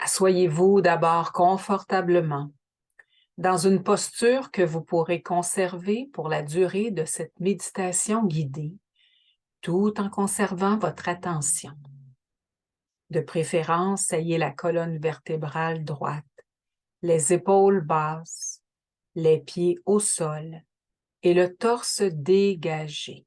Asseyez-vous d'abord confortablement, dans une posture que vous pourrez conserver pour la durée de cette méditation guidée, tout en conservant votre attention. De préférence, ayez la colonne vertébrale droite, les épaules basses, les pieds au sol et le torse dégagé.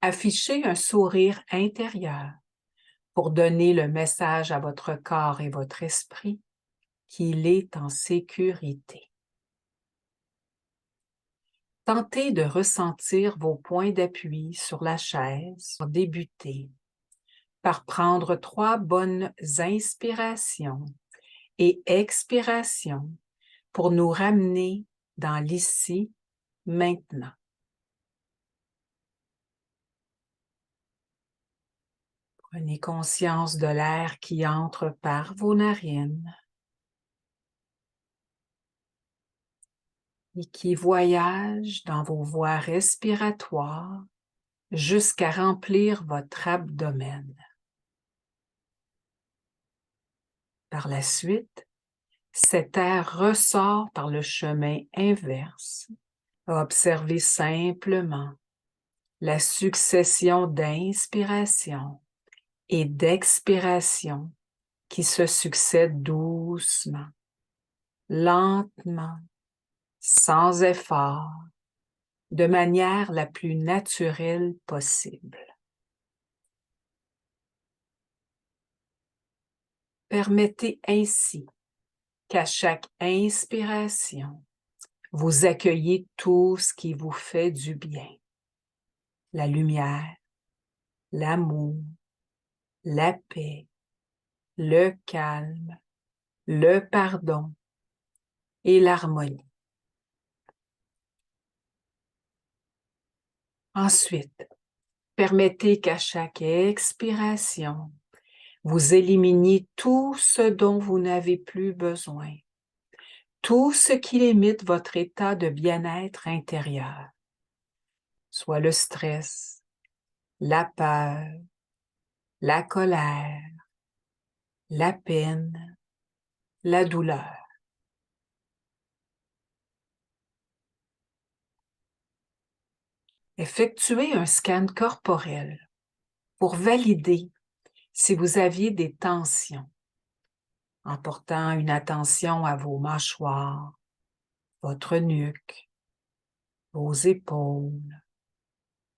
Affichez un sourire intérieur pour donner le message à votre corps et votre esprit qu'il est en sécurité. Tentez de ressentir vos points d'appui sur la chaise pour débuter par prendre 3 bonnes inspirations et expirations pour nous ramener dans l'ici, maintenant. Prenez conscience de l'air qui entre par vos narines et qui voyage dans vos voies respiratoires jusqu'à remplir votre abdomen. Par la suite, cet air ressort par le chemin inverse. Observez simplement la succession d'inspiration et d'expiration qui se succèdent doucement, lentement, sans effort, de manière la plus naturelle possible. Permettez ainsi qu'à chaque inspiration, vous accueillez tout ce qui vous fait du bien. La lumière, l'amour, la paix, le calme, le pardon et l'harmonie. Ensuite, permettez qu'à chaque expiration, vous éliminiez tout ce dont vous n'avez plus besoin, tout ce qui limite votre état de bien-être intérieur, soit le stress, la peur, la colère, la peine, la douleur. Effectuez un scan corporel pour valider si vous aviez des tensions, en portant une attention à vos mâchoires, votre nuque, vos épaules,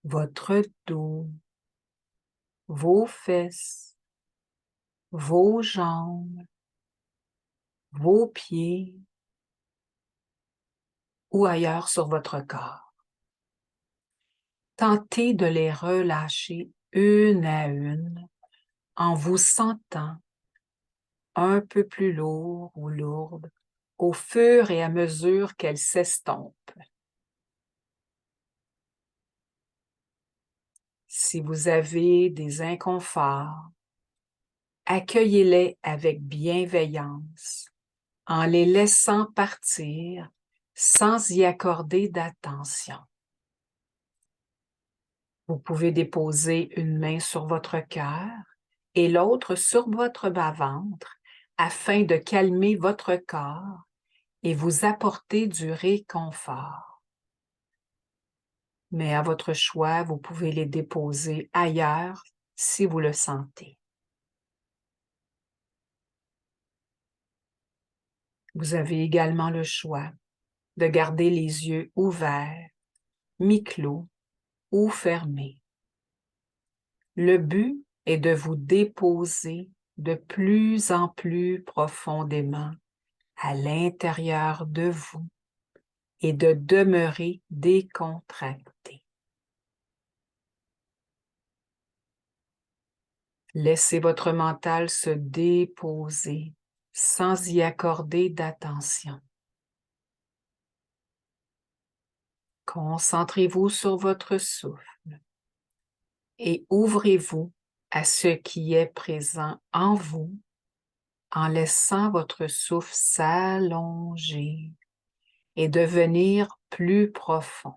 votre dos, vos fesses, vos jambes, vos pieds ou ailleurs sur votre corps. Tentez de les relâcher une à une en vous sentant un peu plus lourd ou lourde au fur et à mesure qu'elles s'estompent. Si vous avez des inconforts, accueillez-les avec bienveillance en les laissant partir sans y accorder d'attention. Vous pouvez déposer une main sur votre cœur et l'autre sur votre bas-ventre afin de calmer votre corps et vous apporter du réconfort. Mais à votre choix, vous pouvez les déposer ailleurs si vous le sentez. Vous avez également le choix de garder les yeux ouverts, mi-clos ou fermés. Le but est de vous déposer de plus en plus profondément à l'intérieur de vous et de demeurer décontracté. Laissez votre mental se déposer sans y accorder d'attention. Concentrez-vous sur votre souffle et ouvrez-vous à ce qui est présent en vous en laissant votre souffle s'allonger et devenir plus profond.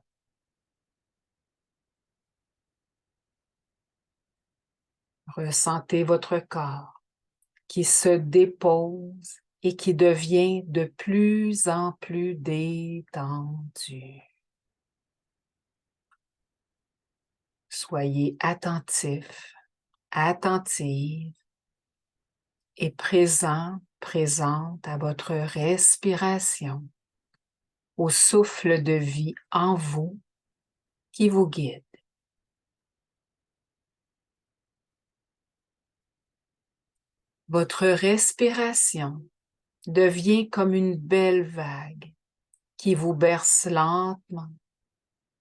Ressentez votre corps qui se dépose et qui devient de plus en plus détendu. Soyez attentif, attentive et présent, présente à votre respiration, au souffle de vie en vous qui vous guide. Votre respiration devient comme une belle vague qui vous berce lentement,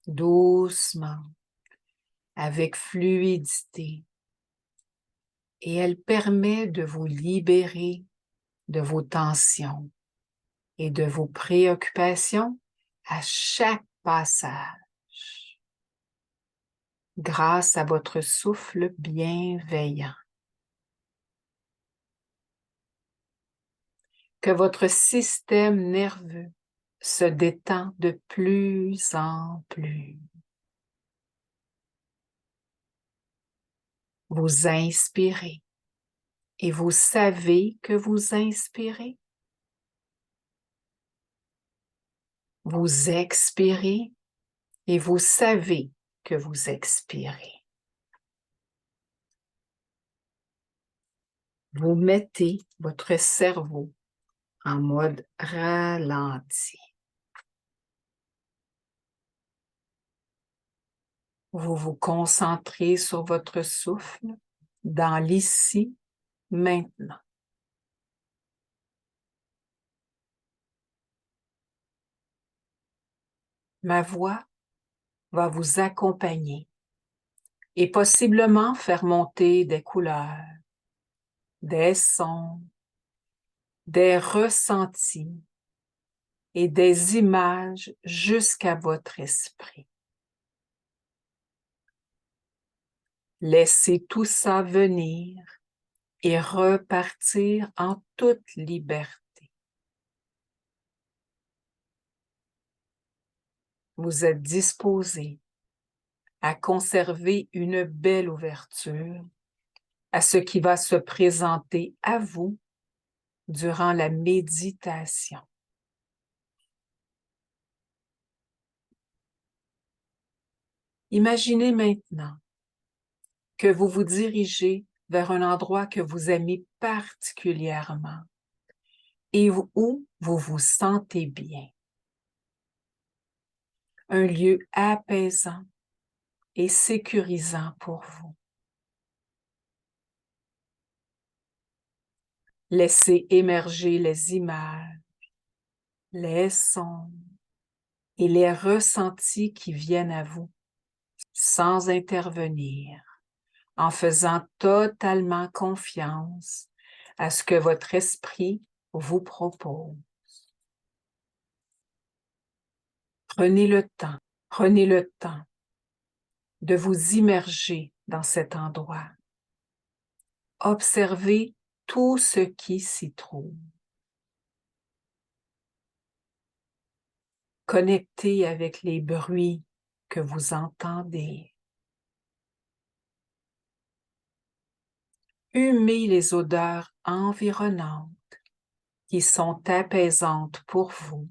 doucement, avec fluidité, et elle permet de vous libérer de vos tensions et de vos préoccupations à chaque passage, grâce à votre souffle bienveillant. Que votre système nerveux se détend de plus en plus. Vous inspirez et vous savez que vous inspirez. Vous expirez et vous savez que vous expirez. Vous mettez votre cerveau en mode ralenti. Vous vous concentrez sur votre souffle dans l'ici, maintenant. Ma voix va vous accompagner et possiblement faire monter des couleurs, des sons, des ressentis et des images jusqu'à votre esprit. Laissez tout ça venir et repartir en toute liberté. Vous êtes disposé à conserver une belle ouverture à ce qui va se présenter à vous durant la méditation. Imaginez maintenant que vous vous dirigez vers un endroit que vous aimez particulièrement et où vous vous sentez bien. Un lieu apaisant et sécurisant pour vous. Laissez émerger les images, les sons et les ressentis qui viennent à vous sans intervenir, en faisant totalement confiance à ce que votre esprit vous propose. Prenez le temps de vous immerger dans cet endroit. Observez tout ce qui s'y trouve. Connectez avec les bruits que vous entendez. Humez les odeurs environnantes qui sont apaisantes pour vous.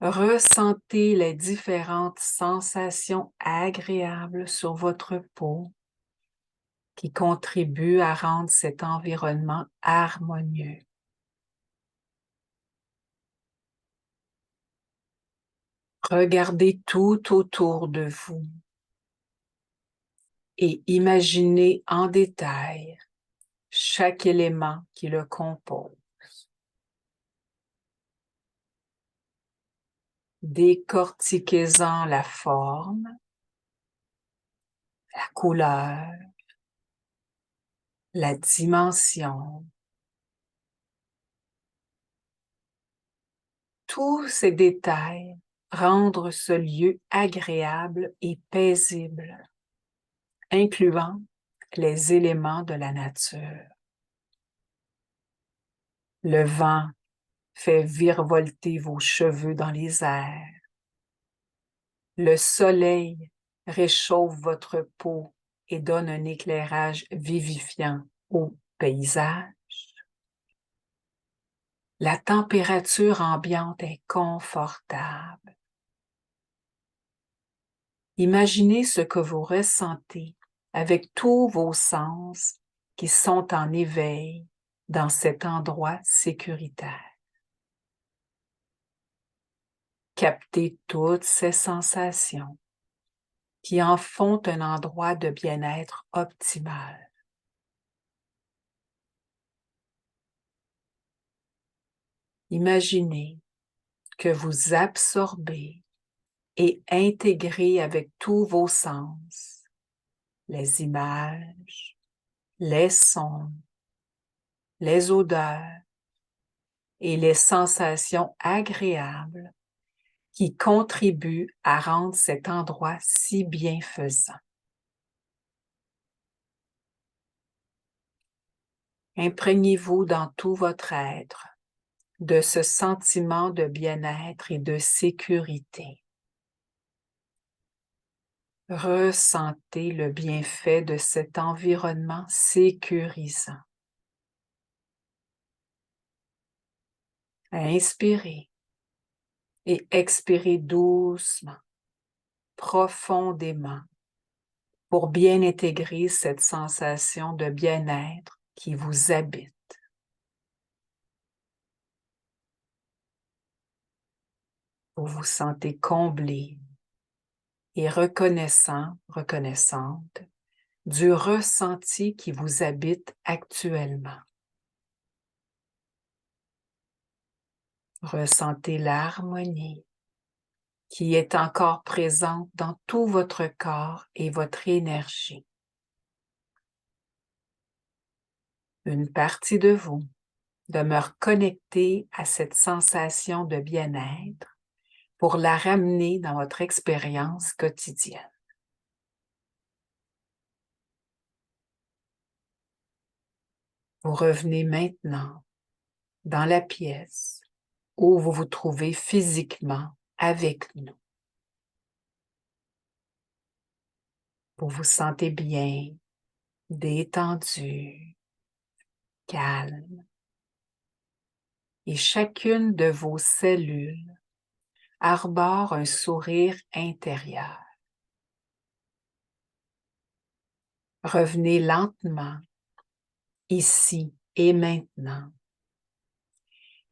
Ressentez les différentes sensations agréables sur votre peau qui contribuent à rendre cet environnement harmonieux. Regardez tout autour de vous et imaginez en détail chaque élément qui le compose. Décortiquez-en la forme, la couleur, la dimension. Tous ces détails rendent ce lieu agréable et paisible, incluant les éléments de la nature. Le vent fait virevolter vos cheveux dans les airs. Le soleil réchauffe votre peau et donne un éclairage vivifiant au paysage. La température ambiante est confortable. Imaginez ce que vous ressentez avec tous vos sens qui sont en éveil dans cet endroit sécuritaire. Captez toutes ces sensations qui en font un endroit de bien-être optimal. Imaginez que vous absorbez et intégrez avec tous vos sens les images, les sons, les odeurs et les sensations agréables qui contribuent à rendre cet endroit si bienfaisant. Imprégnez-vous dans tout votre être de ce sentiment de bien-être et de sécurité. Ressentez le bienfait de cet environnement sécurisant. Inspirez et expirez doucement, profondément, pour bien intégrer cette sensation de bien-être qui vous habite. Vous vous sentez comblé et reconnaissante du ressenti qui vous habite actuellement. Ressentez l'harmonie qui est encore présente dans tout votre corps et votre énergie. Une partie de vous demeure connectée à cette sensation de bien-être pour la ramener dans votre expérience quotidienne. Vous revenez maintenant dans la pièce où vous vous trouvez physiquement avec nous. Vous vous sentez bien, détendu, calme, et chacune de vos cellules arbore un sourire intérieur. Revenez lentement, ici et maintenant,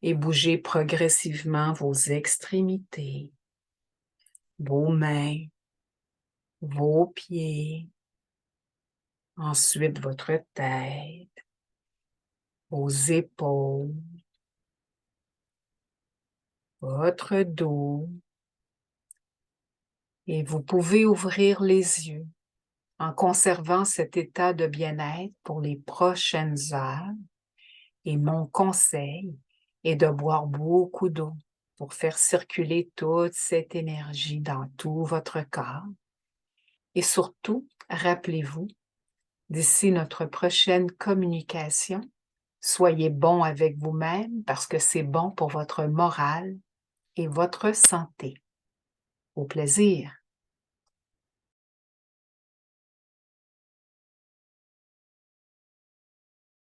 et bougez progressivement vos extrémités, vos mains, vos pieds, ensuite votre tête, vos épaules, votre dos, et vous pouvez ouvrir les yeux en conservant cet état de bien-être pour les prochaines heures. Et mon conseil est de boire beaucoup d'eau pour faire circuler toute cette énergie dans tout votre corps. Et surtout, rappelez-vous, d'ici notre prochaine communication, soyez bon avec vous-même parce que c'est bon pour votre morale et votre santé. Au plaisir!